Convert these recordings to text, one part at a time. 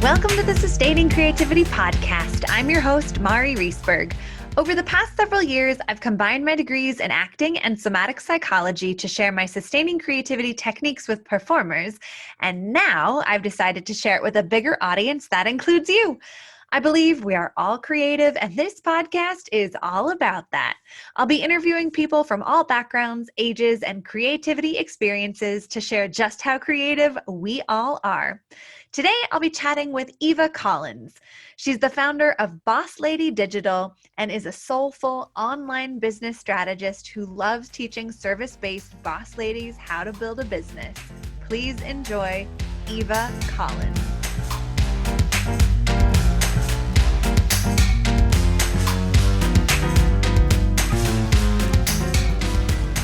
Welcome to the Sustaining Creativity Podcast. I'm your host, Mari Riesberg. Over the past several years, I've combined my degrees in acting and somatic psychology to share my sustaining creativity techniques with performers, and now I've decided to share it with a bigger audience that includes you. I believe we are all creative, and this podcast is all about that. I'll be interviewing people from all backgrounds, ages, and creativity experiences to share just how creative we all are. Today, I'll be chatting with Eva Collins. She's the founder of Boss Lady Digital and is a soulful online business strategist who loves teaching service-based boss ladies how to build a business. Please enjoy Eva Collins.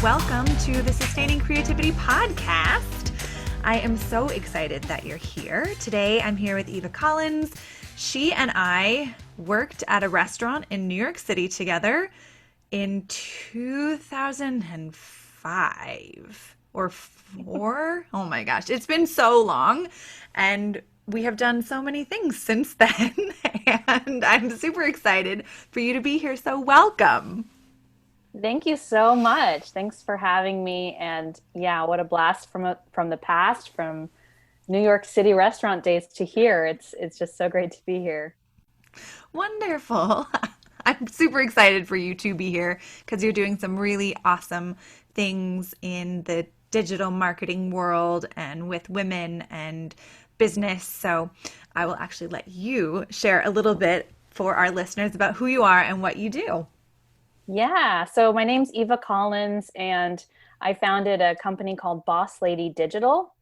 Welcome to the Sustaining Creativity Podcast. I am so excited that you're here. Today, I'm here with Eva Collins. She and I worked at a restaurant in New York City together in 2005 or 4. Oh my gosh, it's been so long. And we have done so many things since then. And I'm super excited for you to be here. So welcome. Thank you so much. Thanks for having me. And yeah, what a blast from the past, from New York City restaurant days to here. It's just so great to be here. Wonderful. I'm super excited for you to be here because you're doing some really awesome things in the digital marketing world and with women and business. So I will actually let you share a little bit for our listeners about who you are and what you do. Yeah, so my name's Eva Collins, and I founded a company called Boss Lady Digital,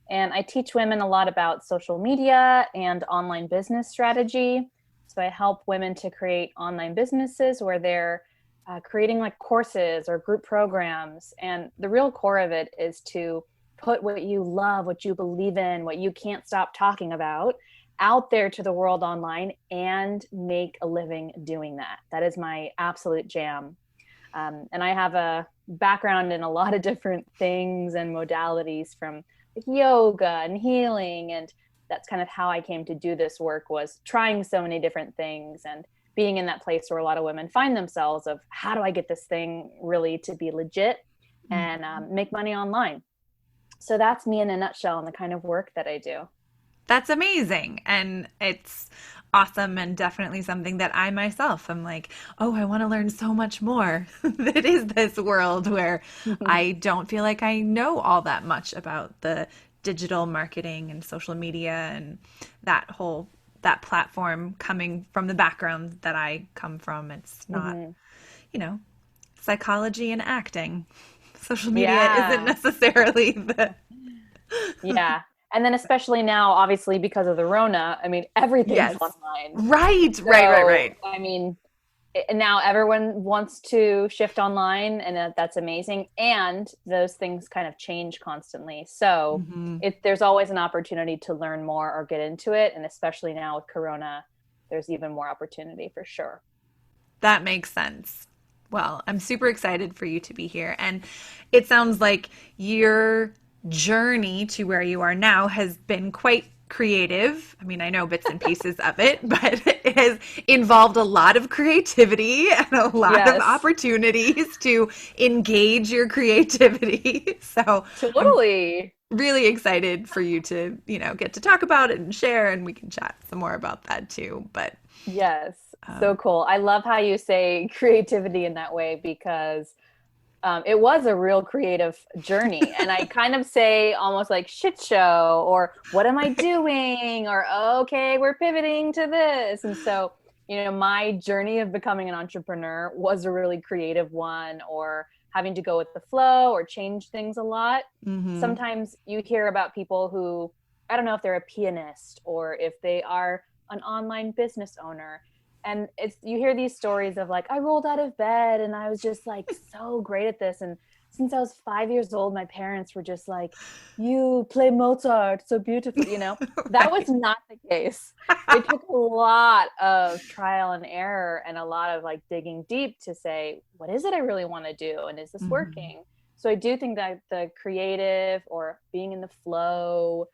and I teach women a lot about social media and online business strategy. So I help women to create online businesses where they're creating like courses or group programs, and the real core of it is to put what you love, what you believe in, what you can't stop talking about out there to the world online and make a living doing that. That is my absolute jam. And I have a background in a lot of different things and modalities, from like yoga and healing. And that's kind of how I came to do this work, was trying so many different things and being in that place where a lot of women find themselves of, how do I get this thing really to be legit and make money online? So that's me in a nutshell and the kind of work that I do. That's amazing. And it's awesome and definitely something that I myself am like, oh, I want to learn so much more. That is this world where I don't feel like I know all that much about the digital marketing and social media and that platform, coming from the background that I come from. It's not, psychology and acting. Social media isn't necessarily the... Yeah. And then especially now, obviously, because of the Rona, I mean, everything's online. Right. I mean, now everyone wants to shift online, and that's amazing. And those things kind of change constantly. So there's always an opportunity to learn more or get into it. And especially now with Corona, there's even more opportunity for sure. That makes sense. Well, I'm super excited for you to be here. And it sounds like your journey to where you are now has been quite creative. I mean, I know bits and pieces of it, but it has involved a lot of creativity and a lot of opportunities to engage your creativity. So totally, I'm really excited for you to, get to talk about it and share, and we can chat some more about that too. But yes, so cool. I love how you say creativity in that way, because it was a real creative journey. And I kind of say almost like shit show, or what am I doing? Or, okay, we're pivoting to this. And so, my journey of becoming an entrepreneur was a really creative one, or having to go with the flow or change things a lot. Sometimes you hear about people who, I don't know if they're a pianist or if they are an online business owner. And you hear these stories of like, I rolled out of bed and I was just like so great at this. And since I was 5 years old, my parents were just like, you play Mozart so beautifully, That was not the case. It took a lot of trial and error and a lot of like digging deep to say, what is it I really want to do? And is this working? So I do think that the creative or being in the flow,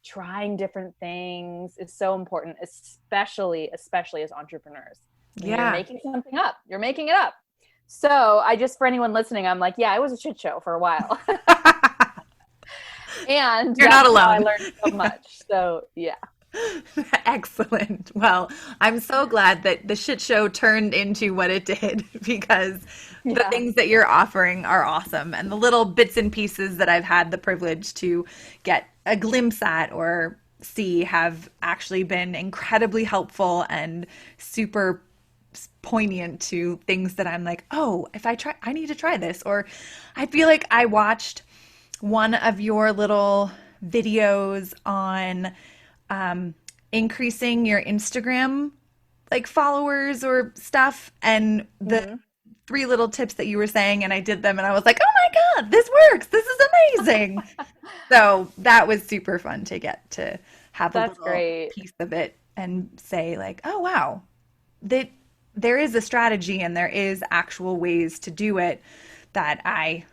trying different things is so important, especially as entrepreneurs. When you're making something up, you're making it up. So I just, for anyone listening, I'm like, yeah, it was a shit show for a while. And you're not alone. I learned so much. So yeah. Excellent. Well, I'm so glad that the shit show turned into what it did, because the things that you're offering are awesome. And the little bits and pieces that I've had the privilege to get a glimpse at or see have actually been incredibly helpful and super poignant to things that I'm like, oh, if I try, I need to try this. Or I feel like I watched one of your little videos on increasing your Instagram like followers or stuff, and the 3 little tips that you were saying, and I did them and I was like, oh my God, this works. This is amazing. So that was super fun to get to have a little piece of it and say like, oh wow, that there is a strategy and there is actual ways to do it that I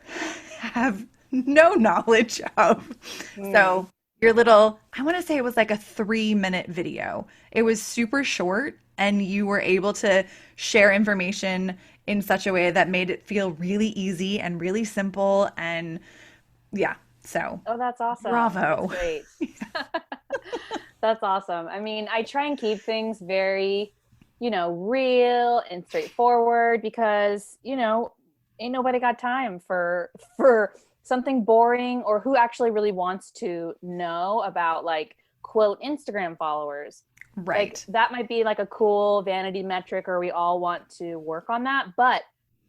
have no knowledge of. So your little, I want to say it was like a 3-minute video. It was super short and you were able to share information in such a way that made it feel really easy and really simple. And yeah, so. Oh, that's awesome. Bravo. That's great. That's awesome. I mean, I try and keep things very, real and straightforward because, ain't nobody got time for something boring, or who actually really wants to know about like quote Instagram followers. Right. Like that might be like a cool vanity metric, or we all want to work on that, but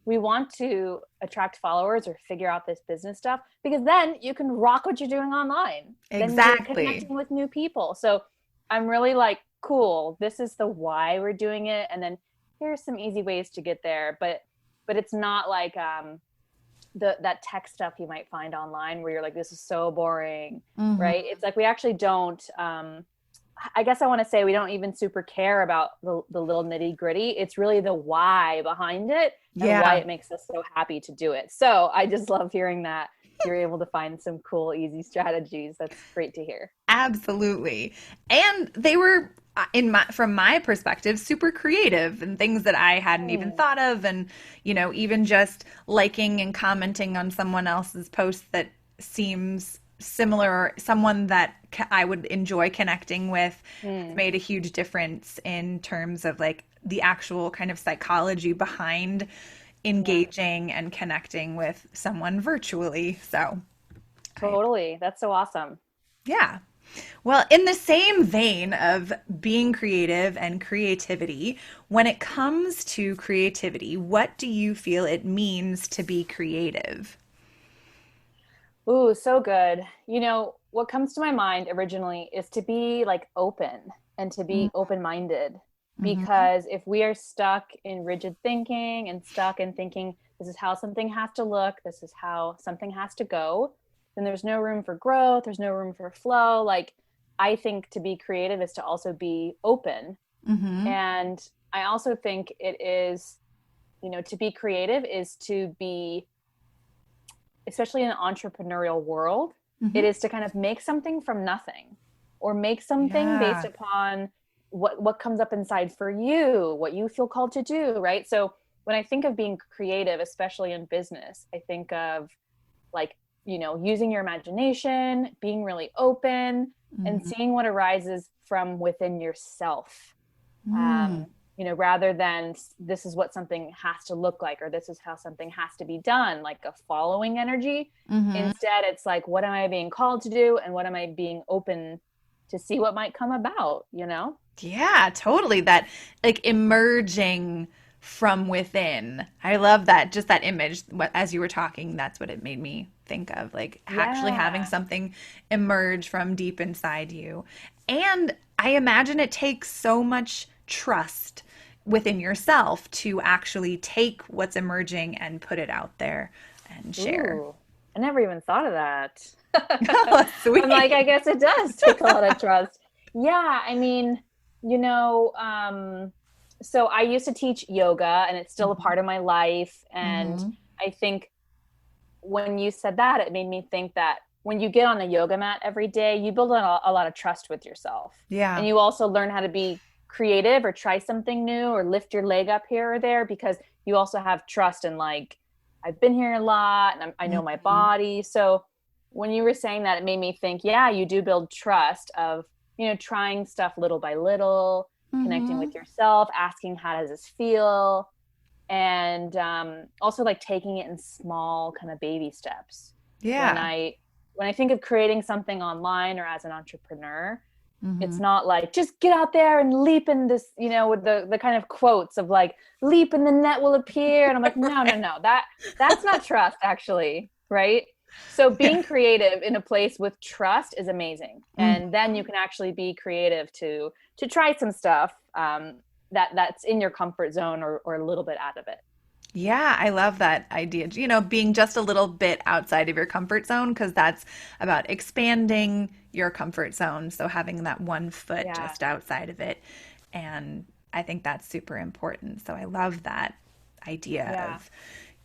we want to attract followers or figure out this business stuff because then you can rock what you're doing online. Exactly. Then you're connecting with new people. So I'm really like, cool, this is the why we're doing it. And then here's some easy ways to get there. But it's not like that tech stuff you might find online where you're like, this is so boring, right? It's like we actually don't, I guess I want to say we don't even super care about the little nitty gritty. It's really the why behind it and why it makes us so happy to do it. So I just love hearing that you're able to find some cool, easy strategies. That's great to hear. Absolutely. And they were, from my perspective, super creative and things that I hadn't even thought of. And, even just liking and commenting on someone else's post that seems similar, or someone that I would enjoy connecting with, made a huge difference in terms of like the actual kind of psychology behind engaging and connecting with someone virtually. So totally. That's so awesome. Yeah. Well, in the same vein of being creative and creativity, when it comes to creativity, what do you feel it means to be creative? Ooh, so good. What comes to my mind originally is to be like open and to be open-minded. Because if we are stuck in rigid thinking and stuck in thinking, this is how something has to look, this is how something has to go, then there's no room for growth, there's no room for flow. Like, I think to be creative is to also be open. And I also think it is, to be creative is to be, especially in an entrepreneurial world, it is to kind of make something from nothing, or make something based upon what comes up inside for you, what you feel called to do, right? So when I think of being creative, especially in business, I think of like, using your imagination, being really open, and seeing what arises from within yourself. Rather than this is what something has to look like, or this is how something has to be done, like a following energy. Instead, it's like, what am I being called to do? And what am I being open to see what might come about, Yeah, totally. That like emerging from within. I love that, just that image. As you were talking, that's what it made me think of, like actually having something emerge from deep inside you. And I imagine it takes so much trust within yourself to actually take what's emerging and put it out there and share. Ooh, I never even thought of that. Oh, sweet. I'm like, I guess it does take a lot of trust. Yeah, I mean, so I used to teach yoga, and it's still a part of my life. And I think when you said that, it made me think that, when you get on a yoga mat every day, you build a lot of trust with yourself. Yeah. And you also learn how to be creative or try something new or lift your leg up here or there, because you also have trust in like, I've been here a lot and I know my body. So when you were saying that, it made me think, yeah, you do build trust of, trying stuff little by little, connecting with yourself, asking, how does this feel? And also like taking it in small kind of baby steps. Yeah. When I think of creating something online or as an entrepreneur, it's not like just get out there and leap in this, with the kind of quotes of like leap and the net will appear. And I'm like, no, that's not trust actually. Right. So being creative in a place with trust is amazing. And then you can actually be creative to try some stuff that's in your comfort zone or a little bit out of it. Yeah, I love that idea. Being just a little bit outside of your comfort zone, because that's about expanding your comfort zone. So having that one foot Yeah. just outside of it. And I think that's super important. So I love that idea of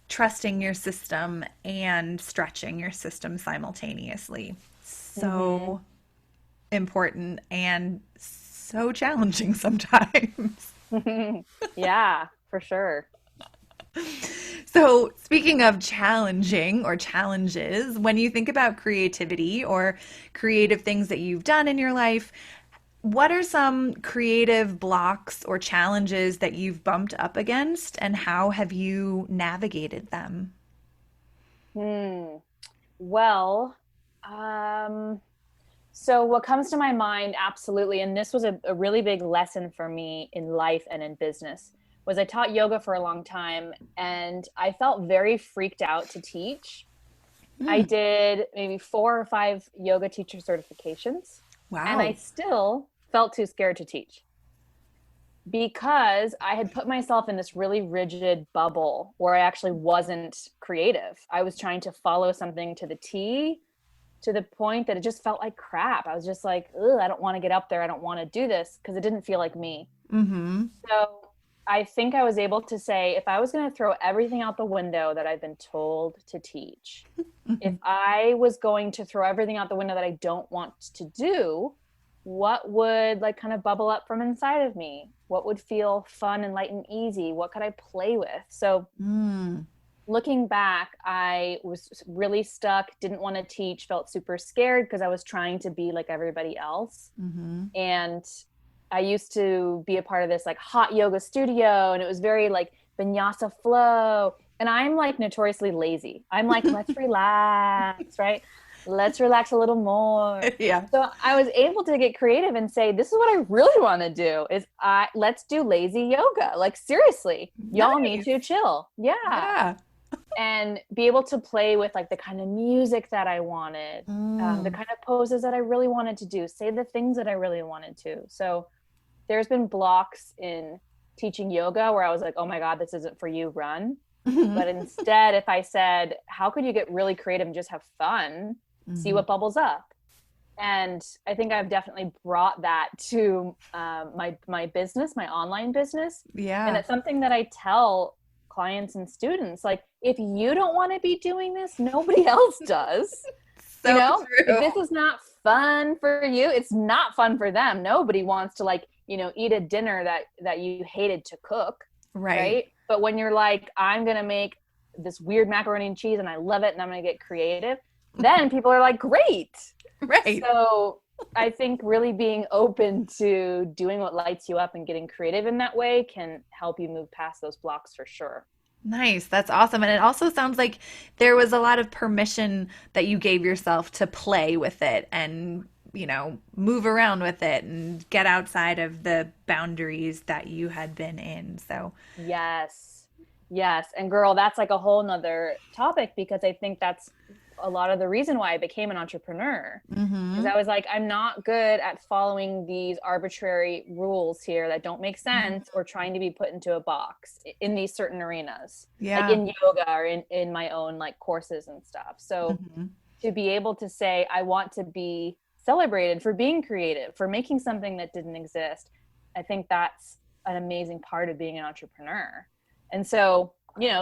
trusting your system and stretching your system simultaneously. So important and so challenging sometimes. Yeah, for sure. So, speaking of challenging or challenges, when you think about creativity or creative things that you've done in your life, what are some creative blocks or challenges that you've bumped up against, and how have you navigated them? Well, so what comes to my mind, absolutely, and this was a really big lesson for me in life and in business, was I taught yoga for a long time and I felt very freaked out to teach. I did maybe 4 or 5 yoga teacher certifications, and I Wow. still felt too scared to teach because I had put myself in this really rigid bubble where I actually wasn't creative. I was trying to follow something to the T, to the point that it just felt like crap. I was just like, ugh, I don't want to get up there. I don't want to do this because it didn't feel like me. Mm-hmm. So I think I was able to say, if I was going to throw everything out the window that I've been told to teach, if I was going to throw everything out the window that I don't want to do, what would like kind of bubble up from inside of me? What would feel fun and light and easy? What could I play with? So looking back, I was really stuck, didn't want to teach, felt super scared because I was trying to be like everybody else. And I used to be a part of this like hot yoga studio, and it was very like vinyasa flow. And I'm like notoriously lazy. I'm like, let's relax, right? Let's relax a little more. Yeah. So I was able to get creative and say, this is what I really want to do is let's do lazy yoga. Like seriously, y'all need to chill. Yeah. Yeah. And be able to play with like the kind of music that I wanted, the kind of poses that I really wanted to do, say the things that I really wanted to. So there's been blocks in teaching yoga where I was like, oh my God, this isn't for you, run. But instead, if I said, how could you get really creative and just have fun, see what bubbles up? And I think I've definitely brought that to my business, my online business. Yeah. And it's something that I tell clients and students, like, if you don't want to be doing this, nobody else does. So true. If this true. is not fun for you, it's not fun for them. Nobody wants to like, eat a dinner that you hated to cook. Right. But when you're like, I'm going to make this weird macaroni and cheese and I love it and I'm going to get creative, then people are like, great. Right. So I think really being open to doing what lights you up and getting creative in that way can help you move past those blocks for sure. Nice. That's awesome. And it also sounds like there was a lot of permission that you gave yourself to play with it and, move around with it and get outside of the boundaries that you had been in. So, Yes. And girl, that's like a whole nother topic, because I think that's a lot of the reason why I became an entrepreneur. Because I was like, I'm not good at following these arbitrary rules here that don't make sense or trying to be put into a box in these certain arenas, like in yoga or in my own like courses and stuff. So to be able to say, I want to be celebrated for being creative, for making something that didn't exist, I think that's an amazing part of being an entrepreneur. And so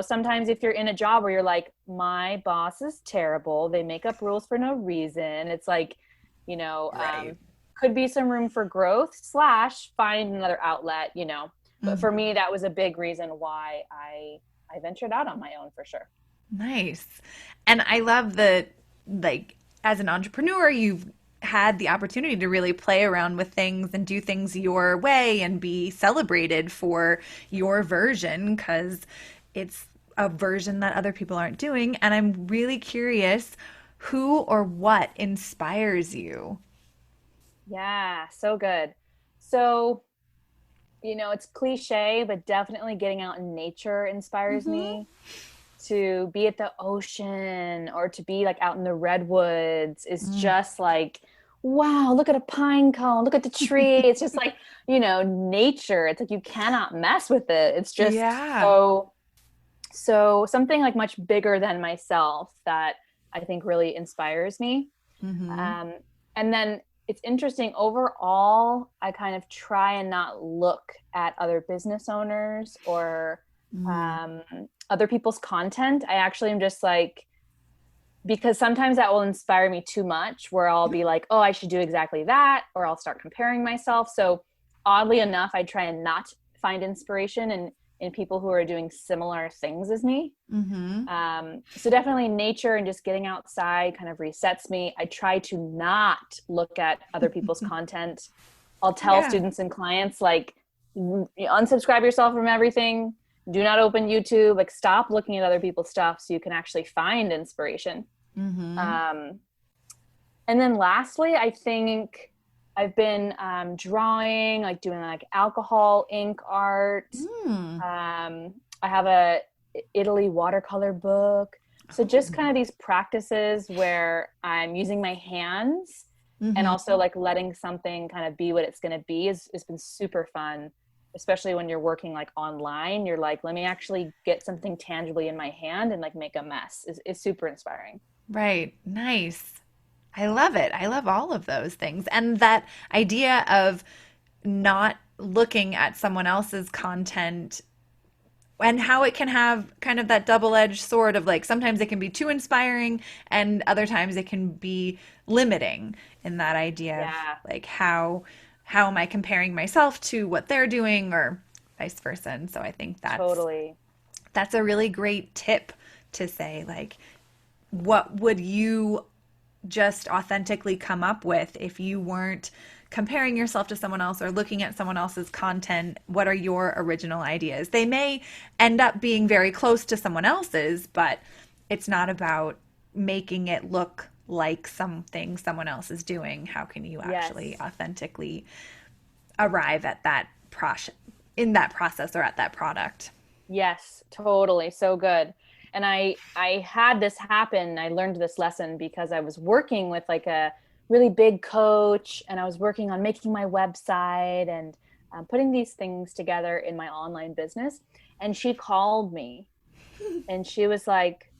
sometimes if you're in a job where you're like, my boss is terrible, they make up rules for no reason. It's like, Right. could be some room for growth / find another outlet, but for me, that was a big reason why I ventured out on my own for sure. Nice. And I love that, like, as an entrepreneur, you've had the opportunity to really play around with things and do things your way and be celebrated for your version because it's a version that other people aren't doing. And I'm really curious who or what inspires you? Yeah, so good. So, it's cliche, but definitely getting out in nature inspires Mm-hmm. me. To be at the ocean or to be like out in the redwoods is just like, wow, look at a pine cone, look at the tree. It's just like, nature. It's like you cannot mess with it. It's just Yeah. so something like much bigger than myself that I think really inspires me. Mm-hmm. Um, and then it's interesting overall, I kind of try and not look at other business owners or Mm. um, other people's content. I actually am just like, because sometimes that will inspire me too much where I'll be like, oh, I should do exactly that, or I'll start comparing myself. So oddly enough, I try and not find inspiration in people who are doing similar things as me. Mm-hmm. So definitely nature and just getting outside kind of resets me. I try to not look at other people's content. I'll tell Yeah. students and clients like, unsubscribe yourself from everything. Do not open YouTube. Like, stop looking at other people's stuff so you can actually find inspiration. Mm-hmm. Um, and then lastly, I think I've been drawing, like doing like alcohol ink art. Mm. I have a Italy watercolor book. So just kind of these practices where I'm using my hands and Mm-hmm. also like letting something kind of be what it's going to be has been super fun, especially when you're working like online. You're like, let me actually get something tangibly in my hand and like make a mess is super inspiring. Right. Nice. I love it. I love all of those things. And that idea of not looking at someone else's content and how it can have kind of that double-edged sword of like sometimes it can be too inspiring and other times it can be limiting in that idea of Yeah, like how am I comparing myself to what they're doing or vice versa. And so I think totally. that's a really great tip to say like what would you just authentically come up with if you weren't comparing yourself to someone else or looking at someone else's content? What are your original ideas? They may end up being very close to someone else's, but it's not about making it look like something someone else is doing. How can you actually Yes. authentically arrive at that process in that process or at that product? Yes, totally. So good. And I had this happen. I learned this lesson because I was working with like a really big coach and I was working on making my website and putting these things together in my online business. And she called me and she was like,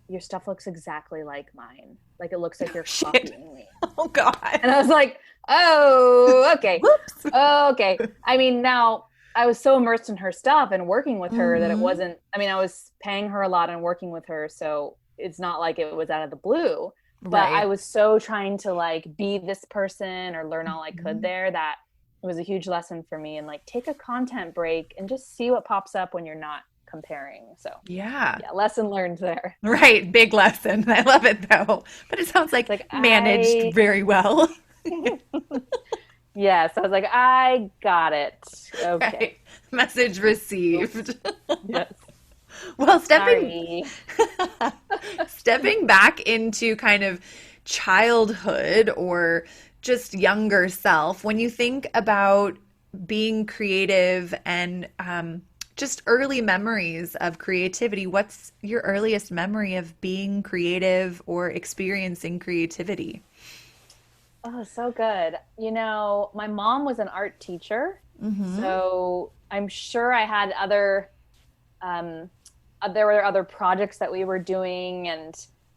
your stuff looks exactly like mine. Like it looks like Oh, you're shit. copying me. Oh God. And I was like, oh, okay. Whoops. Okay. I mean, now I was so immersed in her stuff and working with her that it Mm-hmm. wasn't, I mean, I was paying her a lot and working with her. So it's not like it was out of the blue, but I Right. was so trying to like be this person or learn all I could Mhm. there that it was a huge lesson for me. And like take a content break and just see what pops up when you're not comparing. So Yeah. yeah, lesson learned there. Right. Big lesson. I love it though. But it sounds It's like like, managed very well. yes, I was like, I got it. Right. Okay. Message received. Yes. Well, Sorry. stepping back into kind of childhood or just younger self, when you think about being creative and just early memories of creativity, what's your earliest memory of being creative or experiencing creativity? Oh, so good. My mom was an art teacher, Mm-hmm. so I'm sure I had um, there were other projects that we were doing, and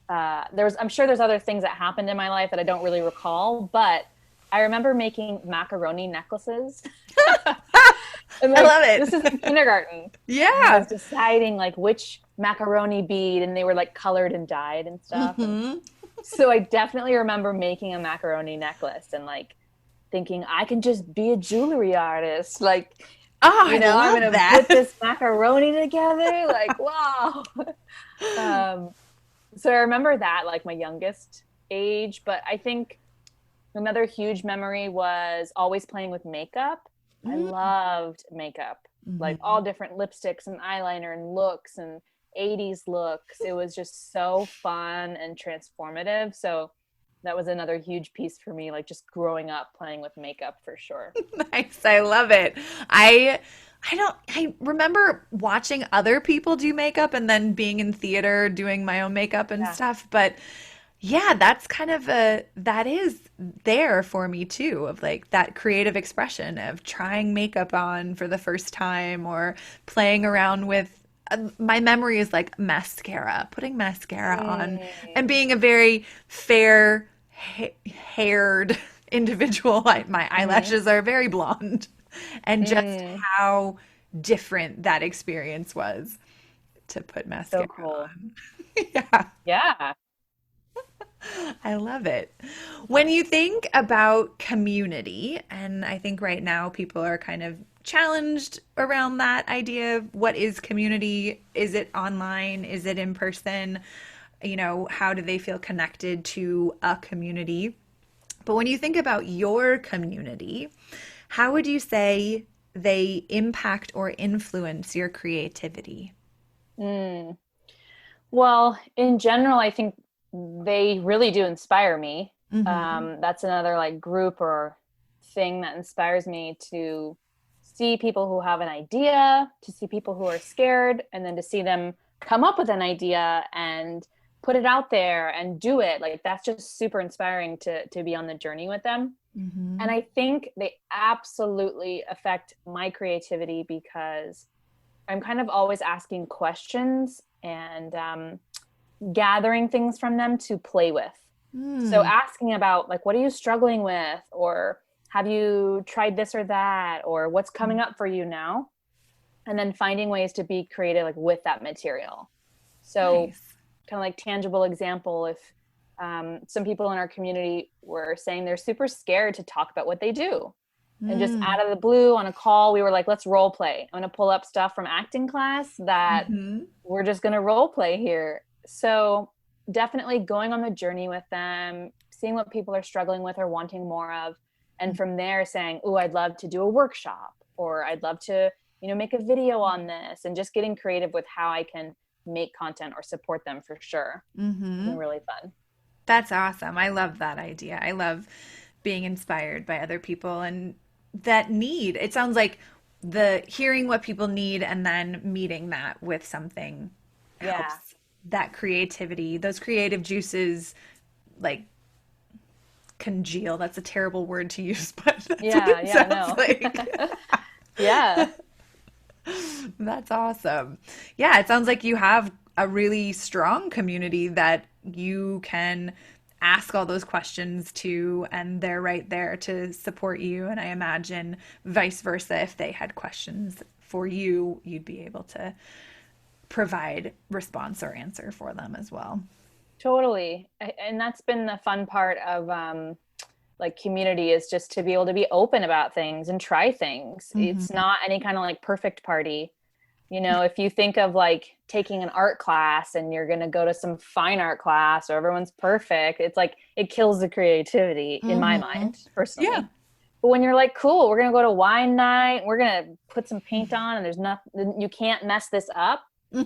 I'm sure there's other things that happened in my life that I don't really recall, but I remember making macaroni necklaces. And I like, love this it. is in kindergarten. And I was Yeah. deciding like which macaroni bead, and they were like colored and dyed and stuff. And Hmm. so I definitely remember making a macaroni necklace and like thinking I can just be a jewelry artist. Like, Oh, I I'm love gonna put that. this macaroni together. Like, wow. Um, so I remember that, like my youngest age, but I think another huge memory was always playing with makeup. I loved makeup, like Mm-hmm. all different lipsticks and eyeliner and looks and 80s looks. It was just so fun and transformative. So that was another huge piece for me, like just growing up playing with makeup for sure. Nice. I love it. I I remember watching other people do makeup and then being in theater doing my own makeup and Yeah. stuff, but yeah, that's kind of that is there for me too, of like that creative expression of trying makeup on for the first time or playing around with my memory is like mascara, putting mascara on and Mm. being a very fair haired individual. My Mm-hmm. eyelashes are very blonde, and just Mm. how different that experience was to put So mascara cool. on. Yeah. Yeah. I love it. When you think about community, and I think right now people are kind of challenged around that idea of what is community? Is it online? Is it in person? How do they feel connected to a community? But when you think about your community, how would you say they impact or influence your creativity? Mm. Well, in general, I think they really do inspire me. Mm-hmm. That's another like group or thing that inspires me to see people who have an idea, to see people who are scared, and then to see them come up with an idea and put it out there and do it. Like that's just super inspiring to be on the journey with them. And Mm-hmm. I think they absolutely affect my creativity because I'm kind of always asking questions and gathering things from them to play with. So Mm. asking about like, what are you struggling with? Or have you tried this or that? Or what's coming up for you now? And then finding ways to be creative like with that material. So Nice. kind of like tangible example, if some people in our community were saying they're super scared to talk about what they do. And just Mm. out of the blue on a call, we were like, let's role play. I'm going to pull up stuff from acting class that Mm-hmm. we're just going to role play here. So definitely going on the journey with them, seeing what people are struggling with or wanting more of. And from there saying, oh, I'd love to do a workshop, or I'd love to, make a video on this, and just getting creative with how I can make content or support them for sure. It's Mm-hmm. been really fun. That's awesome. I love that idea. I love being inspired by other people and that need. It sounds like the hearing what people need and then meeting that with something Yeah. helps that creativity, those creative juices like congeal. That's a terrible word to use, but that's what Yeah. it Yeah. sounds No. like. Yeah. That's awesome. Yeah, it sounds like you have a really strong community that you can ask all those questions to, and they're right there to support you. And I imagine vice versa, if they had questions for you, you'd be able to provide response or answer for them as well. Totally. And that's been the fun part of like community, is just to be able to be open about things and try things. It's Hmm. not any kind of like perfect party. If you think of like taking an art class and you're going to go to some fine art class or everyone's perfect, it's like it kills the creativity in my Hmm. mind Yeah. personally. But when you're like, cool, we're going to go to wine night, we're going to put some paint on and there's nothing, you can't mess this up.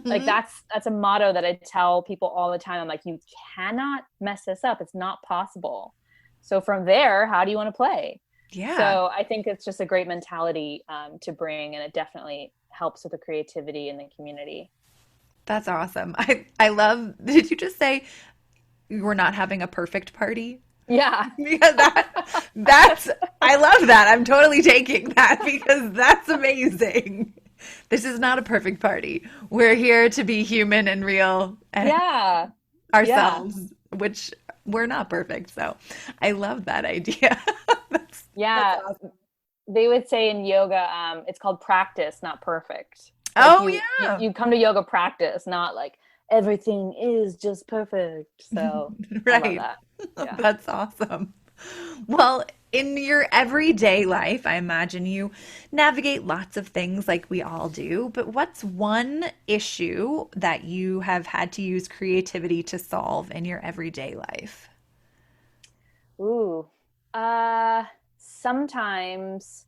Like Hmm. that's a motto that I tell people all the time. I'm like, you cannot mess this up. It's not possible. So from there, how do you want to play? Yeah. So I think it's just a great mentality to bring, and it definitely helps with the creativity in the community. That's awesome. I love, did you just say we're not having a perfect party? Yeah. Because that's I love that. I'm totally taking that because that's amazing. This is not a perfect party. We're here to be human and real and Yeah. Yeah. ourselves, which we're not perfect. So I love that idea. That's Yeah. awesome. they would say in yoga, it's called practice, not perfect. You come to yoga practice, not like everything is just perfect. So Right. I love that. Yeah. That's awesome. Well, in your everyday life, I imagine you navigate lots of things like we all do, but what's one issue that you have had to use creativity to solve in your everyday life? Ooh. Sometimes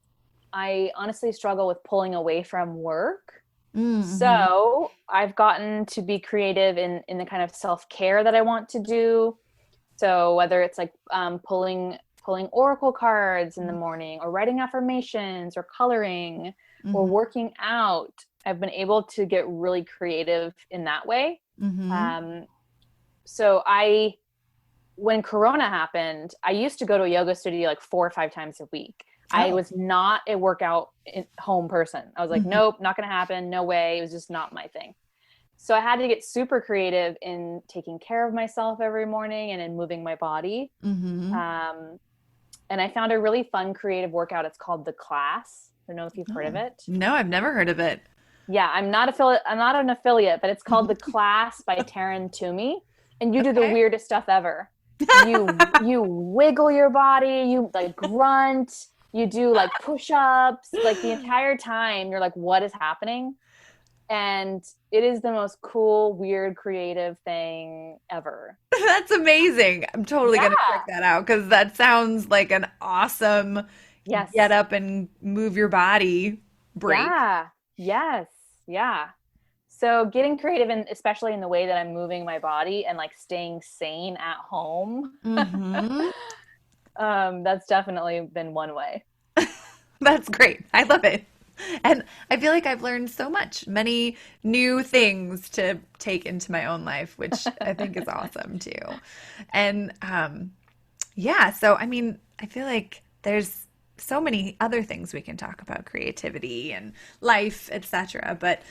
I honestly struggle with pulling away from work. Mm-hmm. So I've gotten to be creative in the kind of self-care that I want to do. So whether it's like pulling oracle cards in the morning, or writing affirmations, or coloring, or Mm-hmm. working out, I've been able to get really creative in that way. Mm-hmm. Um, so when Corona happened, I used to go to a yoga studio like 4 or 5 times a week. I Oh. was not a workout home person. I was like, Mm-hmm. nope, not going to happen. No way. It was just not my thing. So I had to get super creative in taking care of myself every morning and in moving my body. Mm-hmm. And I found a really fun creative workout. It's called The Class. I don't know if you've heard of Oh. it. No, I've never heard of it. Yeah, I'm not an affiliate, but it's called The Class by Taryn Toomey. And you do the Okay. weirdest stuff ever. You wiggle your body, you like grunt, you do like push-ups, like the entire time you're like, what is happening? And it is the most cool, weird, creative thing ever. That's amazing. I'm totally going to check Yeah. that out because that sounds like an awesome get Yes. up and move your body break. Yeah. Yes. Yeah. So getting creative, and especially in the way that I'm moving my body and like staying sane at home, Hmm. that's definitely been one way. That's great. I love it. And I feel like I've learned so much, many new things to take into my own life, which I think is awesome too. And yeah, so I mean, I feel like there's so many other things we can talk about creativity and life, etc. But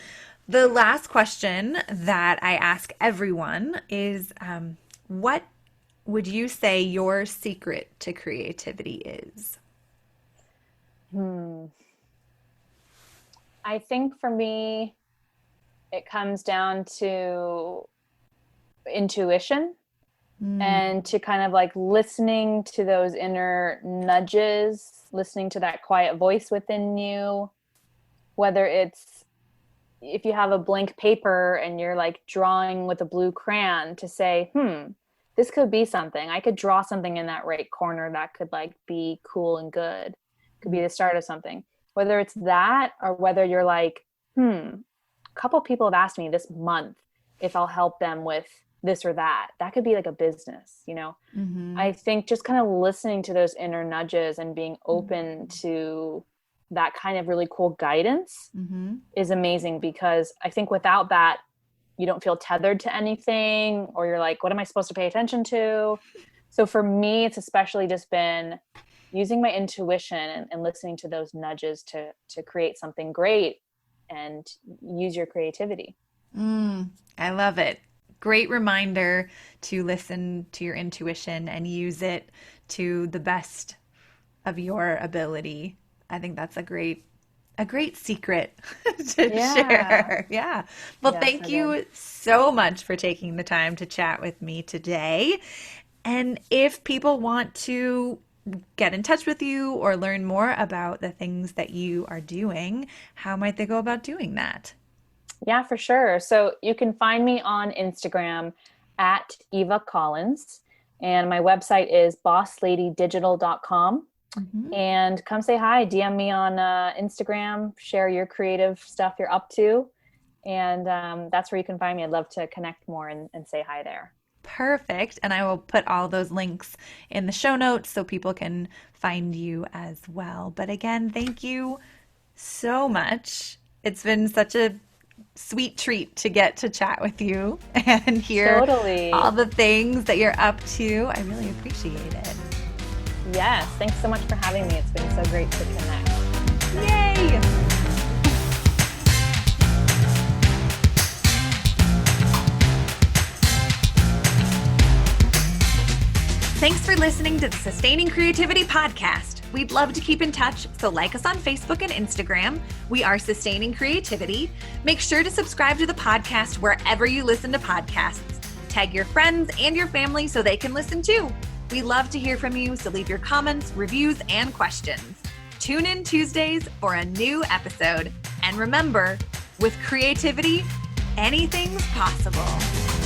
the last question that I ask everyone is what would you say your secret to creativity is? Hmm. I think for me, it comes down to intuition Mm, and to kind of like listening to those inner nudges, listening to that quiet voice within you, whether it's if you have a blank paper and you're like drawing with a blue crayon to say, this could be something. I could draw something in that right corner that could like be cool and good. Could be the start of something. Whether it's that, or whether you're like, a couple people have asked me this month if I'll help them with this or that. That could be like a business, you know? hmm I think just kind of listening to those inner nudges and being open to that kind of really cool guidance hmm is amazing, because I think without that, you don't feel tethered to anything, or you're like, what am I supposed to pay attention to? So for me, it's especially just been using my intuition and listening to those nudges to create something great and use your creativity. I love it. Great reminder to listen to your intuition and use it to the best of your ability. I think that's a great secret to Yeah. share. Yeah. Well, Yeah, thank so good. you so much for taking the time to chat with me today. And if people want to get in touch with you or learn more about the things that you are doing, how might they go about doing that? Yeah, for sure. So you can find me on Instagram at Eva Collins, and my website is bossladydigital.com. Mhm. And come say hi, DM me on Instagram, share your creative stuff you're up to. And that's where you can find me. I'd love to connect more and say hi there. Perfect. And I will put all those links in the show notes so people can find you as well. But again, thank you so much. It's been such a sweet treat to get to chat with you and hear all Totally. the things that you're up to. I really appreciate it. Yes. Thanks so much for having me. It's been so great to connect. Yay! Thanks for listening to the Sustaining Creativity Podcast. We'd love to keep in touch, so like us on Facebook and Instagram. We are Sustaining Creativity. Make sure to subscribe to the podcast wherever you listen to podcasts. Tag your friends and your family so they can listen too. We love to hear from you, so leave your comments, reviews, and questions. Tune in Tuesdays for a new episode. And remember, with creativity, anything's possible.